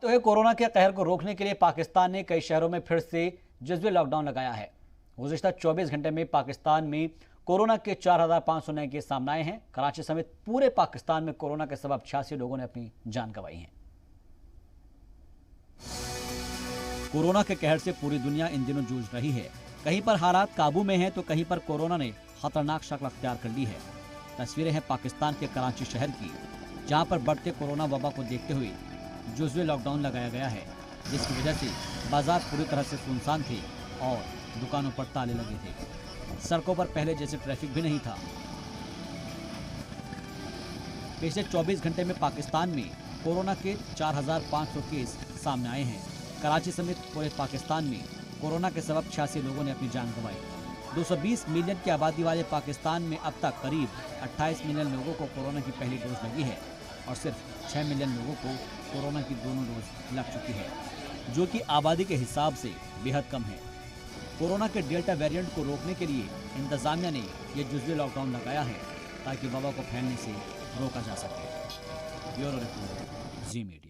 तो है कोरोना के कहर को रोकने के लिए पाकिस्तान ने कई शहरों में फिर से जज्बी लॉकडाउन लगाया है। गुज़िश्ता 24 घंटे में पाकिस्तान में कोरोना के 4,500 नए केस सामने आए हैं। कराची समेत पूरे पाकिस्तान में कोरोना के सबब 86 लोगों ने अपनी जान गंवाई है। कोरोना के कहर से पूरी दुनिया इन दिनों जूझ रही है। कहीं पर हालात काबू में हैं तो कहीं पर कोरोना ने खतरनाक शक्ल अख्तियार कर ली है। तस्वीरें हैं पाकिस्तान के कराची शहर की, जहां पर बढ़ते कोरोना वबा को देखते हुए जुज़वी लॉकडाउन लगाया गया है, जिसकी वजह से बाजार पूरी तरह से सुनसान थे और दुकानों पर ताले लगे थे। सड़कों पर पहले जैसे ट्रैफिक भी नहीं था। पिछले 24 घंटे में पाकिस्तान में कोरोना के 4,500 केस सामने आए हैं। कराची समेत पूरे पाकिस्तान में कोरोना के सबब 86 लोगों ने अपनी जान गंवाई। 220 मिलियन की आबादी वाले पाकिस्तान में अब तक करीब 28 मिलियन लोगों को कोरोना की पहली डोज लगी है और सिर्फ 6 मिलियन लोगों को कोरोना की दोनों डोज लग चुकी है, जो कि आबादी के हिसाब से बेहद कम है। कोरोना के डेल्टा वेरिएंट को रोकने के लिए इंतजामिया ने यह जुज़वी लॉकडाउन लगाया है ताकि वबा को फैलने से रोका जा सके। ब्यूरो रिपोर्ट, जी मीडिया।